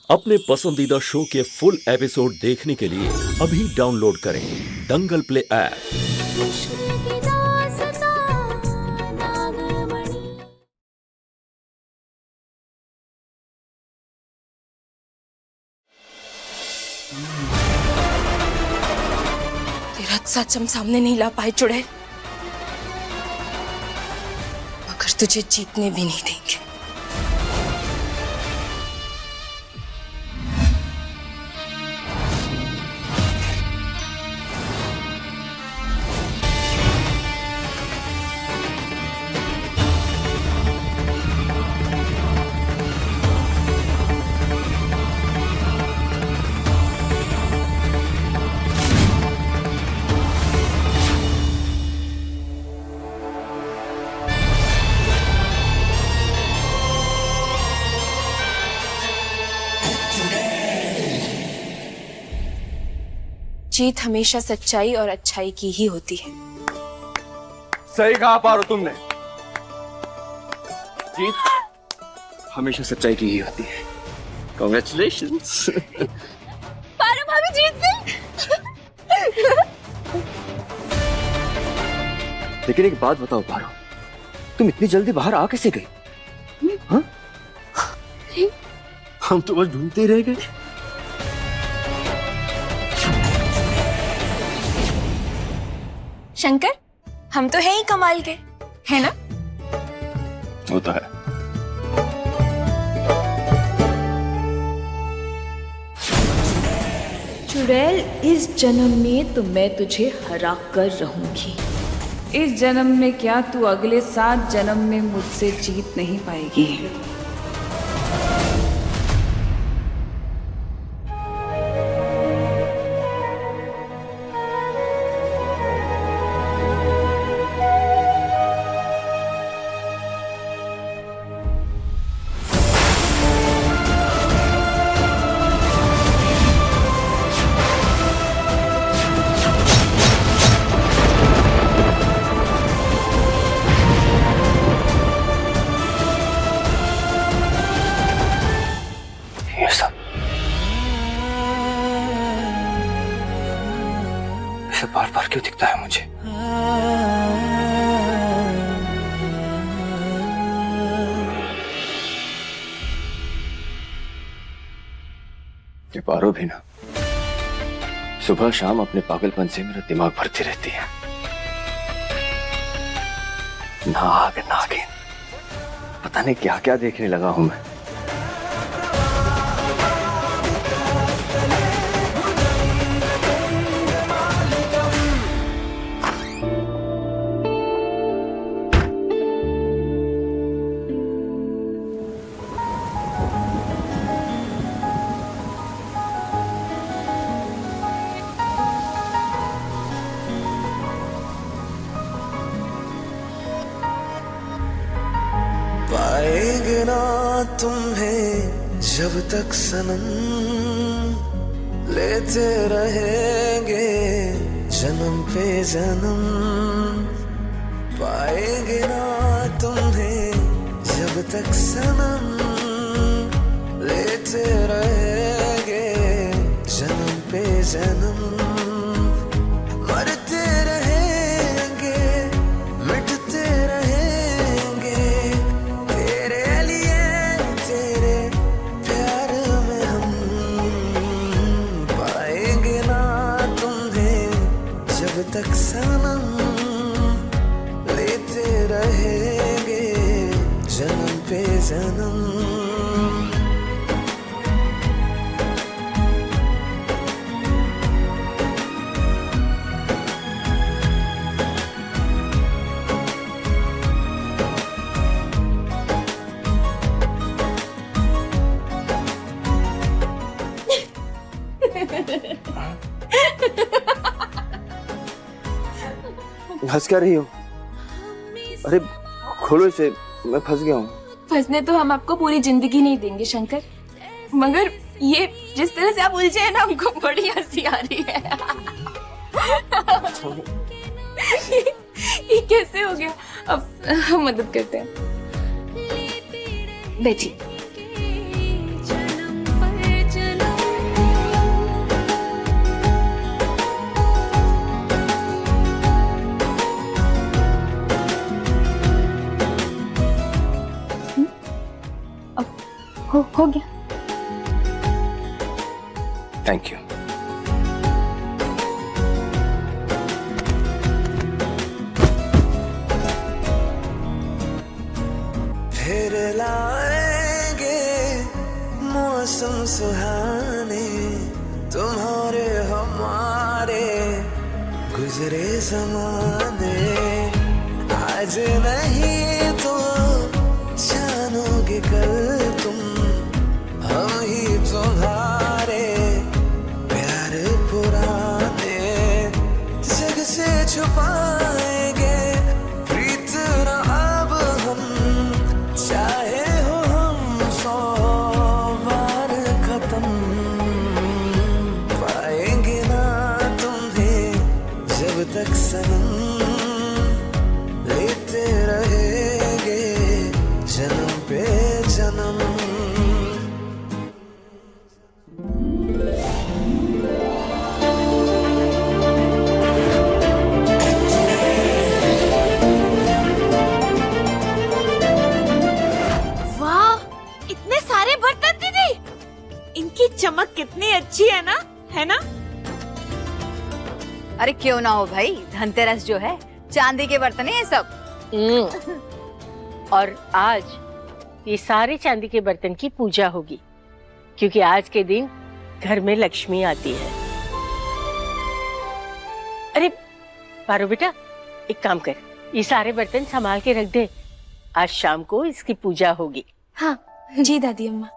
अपने पसंदीदा शो के फुल एपिसोड देखने के लिए अभी डाउनलोड करें दंगल प्ले ऐप। तेरा सच हम सामने नहीं ला पाए चुड़ैल, मगर तुझे जीतने भी नहीं देंगे। जीत हमेशा सच्चाई और अच्छाई की ही होती है। सही कहा पारो तुमने, जीत हमेशा सच्चाई की ही होती है। Congratulations। पारो भाभी जीत गई। लेकिन एक बात बताओ पारो, तुम इतनी जल्दी बाहर आ कैसे गई? हाँ? हम तो बस ढूंढते ही रह गए। शंकर, हम तो है ही कमाल के, है ना? वो तो है। चुड़ैल, इस जन्म में तो मैं तुझे हरा कर रहूंगी। इस जन्म में क्या, तू अगले 7 जन्म में मुझसे जीत नहीं पाएगी। ऐसा बार बार क्यों दिखता है मुझे? ये पारो भी ना सुबह शाम अपने पागलपन से मेरा दिमाग भरती रहती है। नाग नागिन, पता नहीं क्या क्या देखने लगा हूं मैं। पाएंगे ना तुम्हें जब तक सनम, लेते रहेंगे जन्म पे जन्म। पाएंगे ना तुम्हें जब तक सनम, लेते रहेंगे जन्म पे जन्म। मरते रहेंगे, मिटते रहेंगे तेरे लिए, तेरे प्यार में हम। पाएंगे ना तुम्हें जब तक सनम, लेते रहेंगे जन्म पे जन्म। हंस क्या रही हो? अरे खोलो इसे, मैं फंस गया हूँ। फंसने तो हम आपको पूरी जिंदगी नहीं देंगे शंकर, मगर ये जिस तरह से आप उलझे हैं ना, हमको बड़ी हंसी आ रही है। ये कैसे हो गया? अब हम मदद करते हैं, बैठिए। Thank you. फिर लाएंगे मौसम सुहाने, तुम्हारे हमारे गुजरे ज़माने। आज नहीं तो जानोगे कल तुम, हम ही तुम्हारे प्यार पुराने। जग से छुपाएंगे प्रीत न अब हम, चाहे हो हम 100 बार खत्म। पाएंगे ना तुम्हें जब तक सनम, लेते रहेंगे जन्म पे जन्म। वाह, इतने सारे बर्तन दीदी, इनकी चमक कितनी अच्छी है ना? अरे क्यों ना हो भाई, धनतेरस जो है चांदी के बर्तन है ये सब। और आज ये सारे चांदी के बर्तन की पूजा होगी, क्योंकि आज के दिन घर में लक्ष्मी आती है। अरे पारो बेटा, एक काम कर, ये सारे बर्तन संभाल के रख दे, आज शाम को इसकी पूजा होगी। हाँ जी दादी अम्मा।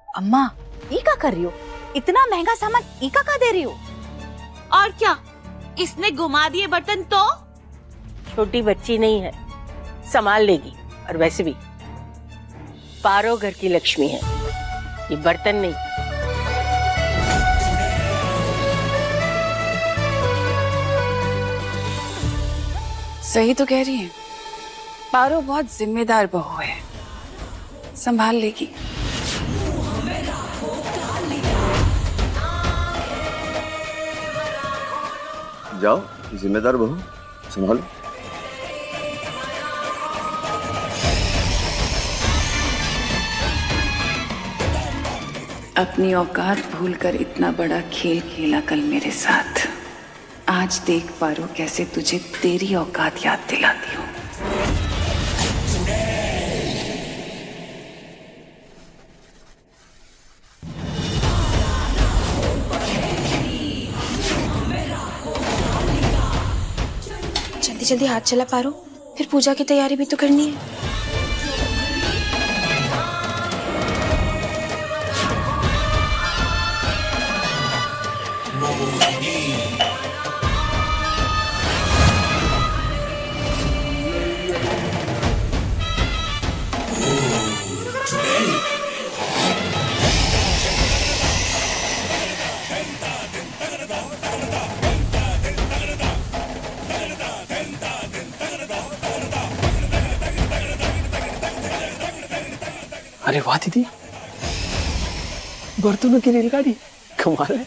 अम्मा ई का कर रही हो? इतना महंगा सामान ई का दे रही हो? और क्या, इसने घुमा दिए बर्तन तो? छोटी बच्ची नहीं है, संभाल लेगी। और वैसे भी पारो घर की लक्ष्मी है, ये बर्तन नहीं। सही तो कह रही है, पारो बहुत जिम्मेदार बहू है, संभाल लेगी। जाओ, जिम्मेदार बहू, संभालो। अपनी औकात भूलकर इतना बड़ा खेल खेला कल मेरे साथ। आज देख पारो कैसे तुझे तेरी औकात याद दिलाती हूँ। जल्दी जल्दी हाथ चला पारो, फिर पूजा की तैयारी भी तो करनी है। अरे वाह दीदी, बर्तनों की रेलगाड़ी, कमाल है।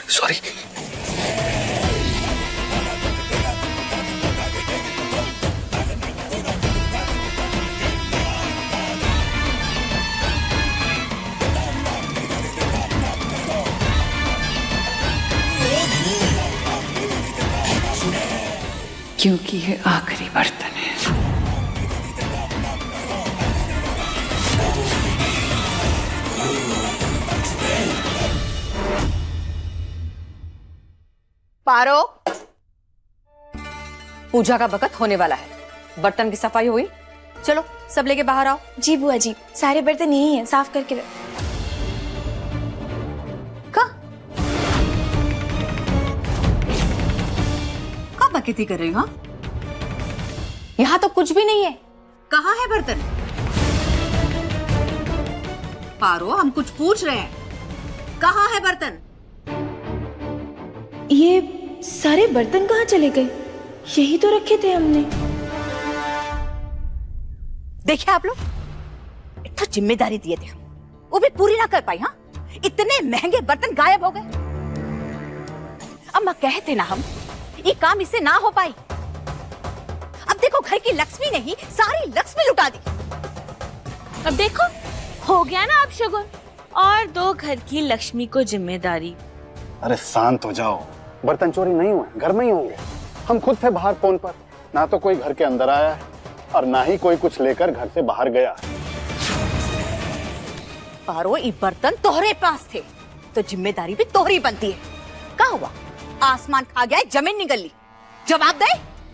सॉरी। क्योंकि ये आखिरी बर्तन है। पारो, पूजा का वक्त होने वाला है, बर्तन की सफाई हुई? चलो सब लेके बाहर आओ। जी बुआ जी, सारे बर्तन यही हैं, साफ करके कहाँ बकेती कर रही हो? यहाँ तो कुछ भी नहीं है। कहाँ है बर्तन? पारो, हम कुछ पूछ रहे हैं, कहाँ है बर्तन? ये सारे बर्तन कहाँ चले गए? यही तो रखे थे हमने। देखिए आप लोग, एक तो जिम्मेदारी दिए थे हम, वो भी पूरी ना कर पाई। हाँ, इतने महंगे बर्तन गायब हो गए। अम्मा कहते ना हम, ये काम इससे ना हो पाई। अब देखो, घर की लक्ष्मी ने ही सारी लक्ष्मी लुटा दी। अब देखो, हो गया ना अब शगुन, और दो घर की लक्ष्मी को जिम्मेदारी। अरे शांत हो जाओ, बर्तन चोरी नहीं हुए, घर में ही होंगे। हम खुद थे बाहर फोन पर, ना तो कोई घर के अंदर आया है और ना ही कोई कुछ लेकर घर से बाहर गया। पारो, ये बर्तन तोहरे पास थे तो जिम्मेदारी भी तोहरी बनती है। क्या हुआ, आसमान खा गया है, जमीन निगल ली, जवाब दे।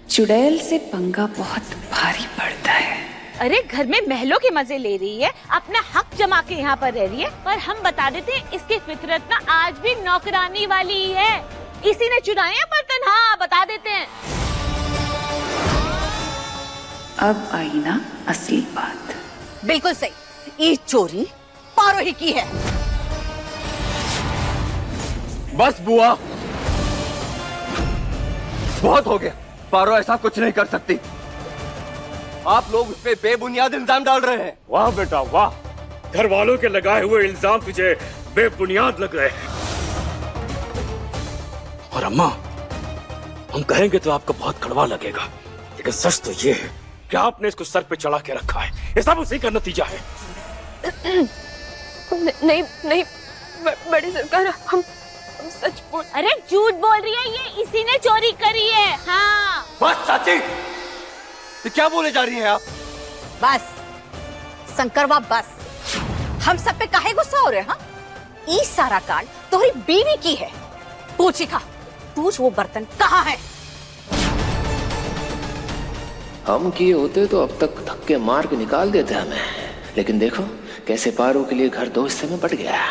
चुड़ैल से पंगा बहुत भारी पड़ता है। अरे घर में महलों के मजे ले रही है, अपना हक जमा के यहाँ पर रह रही है, पर हम बता देते हैं इसकी फितरत ना आज भी नौकरानी वाली ही है। इसी ने चुराए हैं बर्तन। हाँ, बता देते हैं। अब आई ना असली बात। बिल्कुल सही, ये चोरी पारो ही की है। बस बुआ, बहुत हो गया। पारो ऐसा कुछ नहीं कर सकती। आप लोग उस पे बेबुनियाद इल्जाम डाल रहे हैं। वाह बेटा वाह, घर वालों के लगाए हुए इल्जाम तुझे बेबुनियाद लग रहे हैं। और अम्मा, हम कहेंगे तो आपको बहुत कड़वा लगेगा, लेकिन सच तो ये है कि आपने इसको सर पे चढ़ा के रखा है। ये सब उसी का नतीजा है। नहीं नहीं, बड़े सरकार, हम सच बोल। अरे झूठ बोल रही है, ये इसी ने चोरी करी है। हाँ बस चाची, ये क्या बोले जा रही हैं आप? बस शंकरवा, बस। हम सब पे काहे गुस्सा हो रहे हैं? हाँ, ये सारा कांड तुम्हारी बीवी की है। पूछी खा, पूछ वो बर्तन कहाँ है। हम किए होते तो अब तक धक्के मार के निकाल देते हमें, लेकिन देखो कैसे पारो के लिए घर दो हिस्से में बट गया।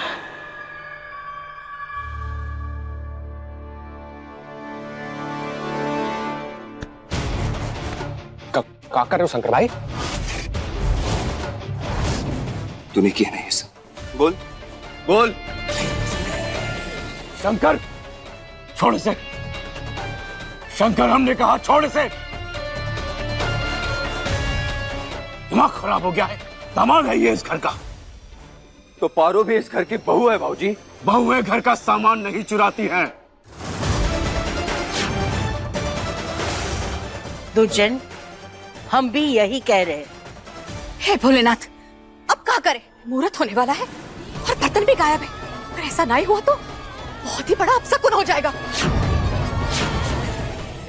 क्या कर रहे हो शंकर भाई? तूने किया नहीं सब। बोल बोल। शंकर, छोड़ इसे। शंकर, हमने कहा छोड़ इसे। दिमाग खराब हो गया है। दामाद है ये इस घर का। तो पारो भी इस घर की बहू है भाऊजी। बहुएं घर का सामान नहीं चुराती हैं। दुर्जन, हम भी यही कह रहे हैं। हे भोलेनाथ, अब क्या करे? मुहूर्त होने वाला है और बर्तन भी गायब है। अगर ऐसा नहीं हुआ तो बहुत ही बड़ा अपशकुन हो जाएगा।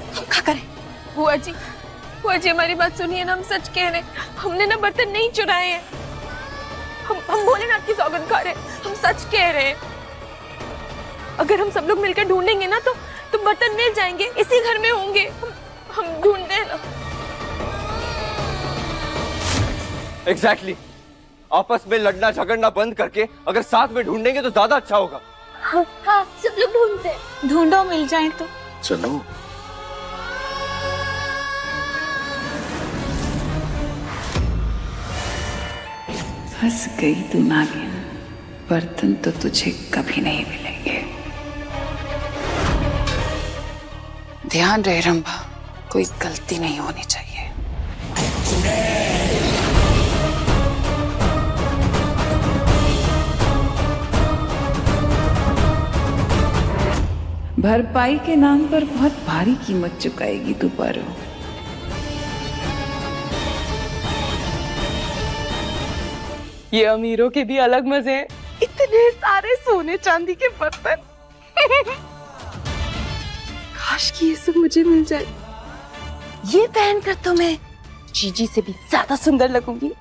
हम क्या करें? बुआ जी, हमारी बात सुनिए ना, हम सच कह रहे हैं। हमने ना बर्तन नहीं चुराए हैं। हम भोलेनाथ की सौगंध खा रहे हैं। हम सच कह रहे हैं। अगर हम सब लोग मिलकर ढूंढेंगे ना तो बर्तन मिल जाएंगे, इसी घर में होंगे। हम ढूंढते हैं ना। एग्जैक्टली। आपस में लड़ना झगड़ना बंद करके अगर साथ में ढूंढेंगे तो ज्यादा अच्छा होगा। हाँ, सब लोग ढूंढते हैं। ढूंढो, मिल जाए तो। चलो। फंस गई तू नागिन, बर्तन तो तुझे कभी नहीं मिलेंगे। ध्यान रहे रंभा, कोई गलती नहीं होनी चाहिए। भरपाई के नाम पर बहुत भारी कीमत चुकाएगी तू पारो। ये अमीरों के भी अलग मजे हैं। इतने सारे सोने चांदी के बर्तन। काश कि ये सब मुझे मिल जाए। ये पहनकर तो मैं जीजी से भी ज्यादा सुंदर लगूंगी।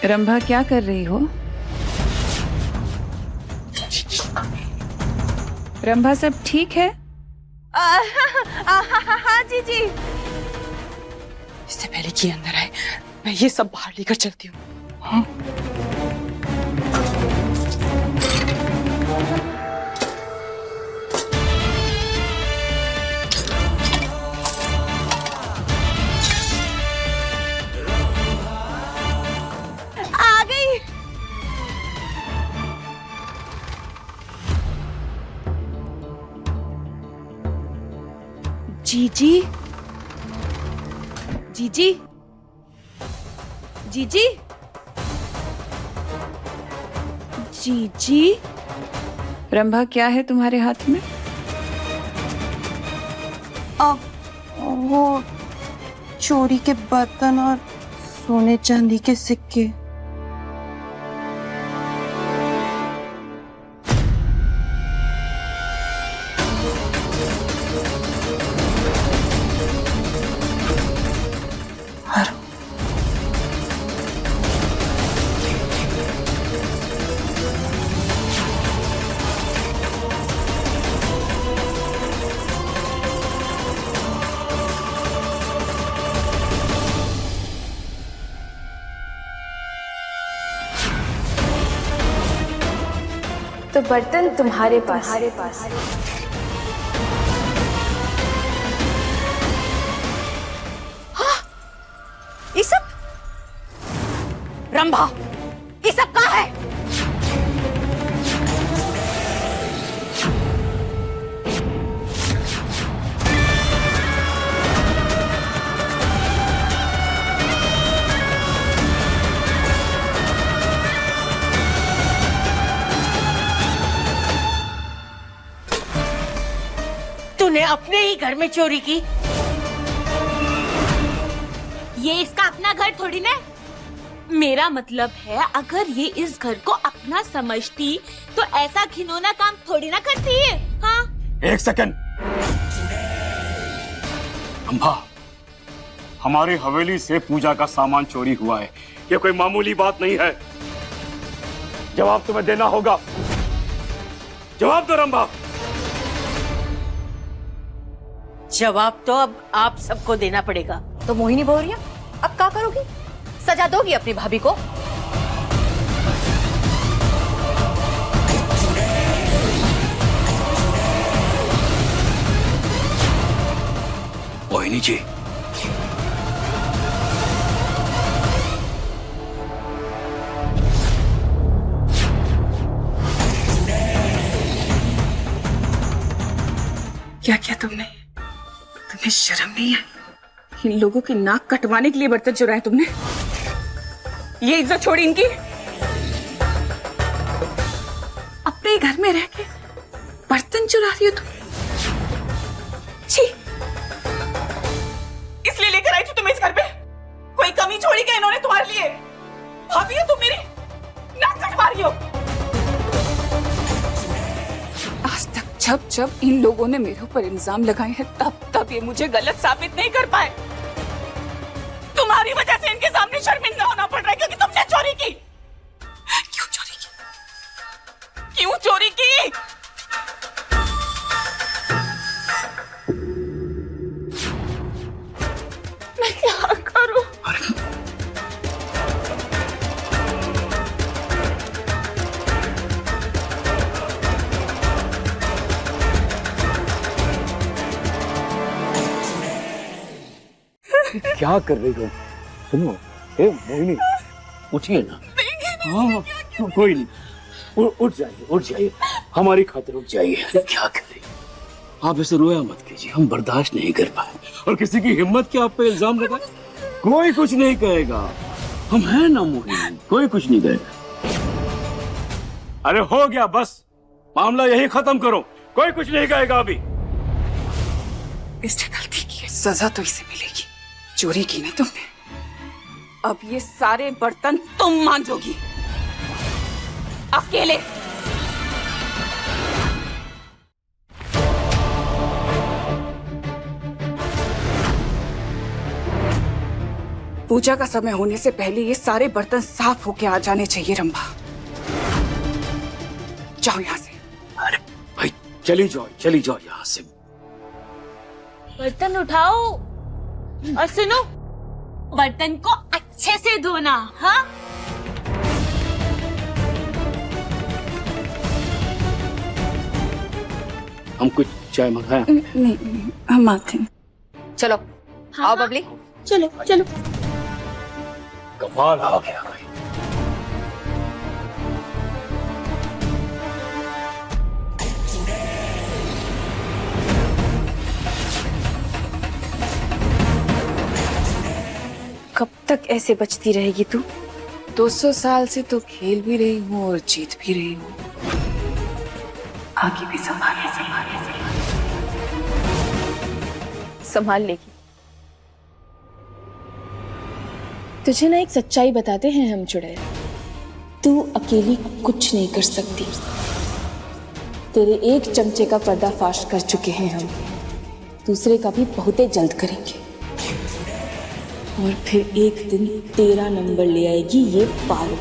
रंभा, क्या कर रही हो? रंभा, सब ठीक है? हाँ जीजी। इससे पहले कि अंदर आए, मैं ये सब बाहर लेकर चलती हूँ। हाँ? जीजी, जीजी, जीजी, जीजी। रंभा, क्या है तुम्हारे हाथ में? वो चोरी के बर्तन और सोने चांदी के सिक्के। तो बर्तन तुम्हारे पास। हाँ, ये सब रंभा, ये सब कहाँ है? तूने अपने ही घर में चोरी की? ये इसका अपना घर थोड़ी ना। मेरा मतलब है, अगर ये इस घर को अपना समझती तो ऐसा घिनौना काम थोड़ी ना करती है। हाँ? एक सेकंड। रंभा, हमारे हवेली से पूजा का सामान चोरी हुआ है, ये कोई मामूली बात नहीं है। जवाब तुम्हें देना होगा। जवाब दो रंभा। जवाब तो अब आप सबको देना पड़ेगा। तो मोहिनी बहुरिया, अब क्या करोगी? सजा दोगी अपनी भाभी को? मोहिनी जी, क्या किया तुमने? तुम्हें शर्म नहीं है? इन लोगों की नाक कटवाने के लिए बर्तन चुराए तुमने? ये इज्जत छोड़ी इनकी? अपने घर में रह के बर्तन चुरा रही हो तुम? छी! इसलिए लेकर आई थी तुम इस घर पे? कोई कमी छोड़ी क्या इन्होंने तुम्हारे लिए? भाभी हो तुम मेरी? नाक कटवा रही हो? आज तक जब जब इन लोगों ने मेरे ऊपर इल्जाम लगाए हैं, तब ये मुझे गलत साबित नहीं कर पाए। तुम्हारी वजह से इनके सामने शर्मिंदा होना पड़ रहा है क्योंकि तुमने चोरी की। क्यों चोरी की? क्यों चोरी की? मैं क्या करूं? क्या कर रही हो? सुनो, ए मोहिनी, उठिए ना। हाँ, कोई नहीं, उठ जाइए, उठ जाइए, हमारी खातिर उठ जाइए। क्या कर रही हो? आप ऐसे रोया मत कीजिए, हम बर्दाश्त नहीं कर पाए। और किसी की हिम्मत क्या आप पे इल्जाम लगाए? कोई कुछ नहीं कहेगा, हम हैं ना मोहिनी, कोई कुछ नहीं कहेगा। अरे हो गया, बस मामला यही खत्म करो, कोई कुछ नहीं कहेगा अभी। इसने गलती की है, सजा तो इसे मिलेगी। चोरी की ना तुमने, अब ये सारे बर्तन तुम मांजोगी अकेले। पूजा का समय होने से पहले ये सारे बर्तन साफ होके आ जाने चाहिए। रंभा, जाओ यहाँ से। अरे भाई, चली जाओ यहाँ से। बर्तन उठाओ और सुनो, बर्तन को अच्छे से धोना। हाँ? हम कुछ चाय मंगाएं? नहीं, हम आते हैं। चलो, आओ बबली। चलो चलो। कमाल आ गया भाई। तक ऐसे बचती रहेगी तू? 200 साल से तो खेल भी रही हूँ और जीत भी रही हूँ। आगे भी संभाल लेगी। तुझे ना एक सच्चाई बताते हैं हम चुड़ैल, तू अकेली कुछ नहीं कर सकती। तेरे एक चमचे का पर्दाफाश कर चुके हैं हम, दूसरे का भी बहुत जल्द करेंगे। और फिर एक दिन तेरा नंबर ले आएगी ये पारो।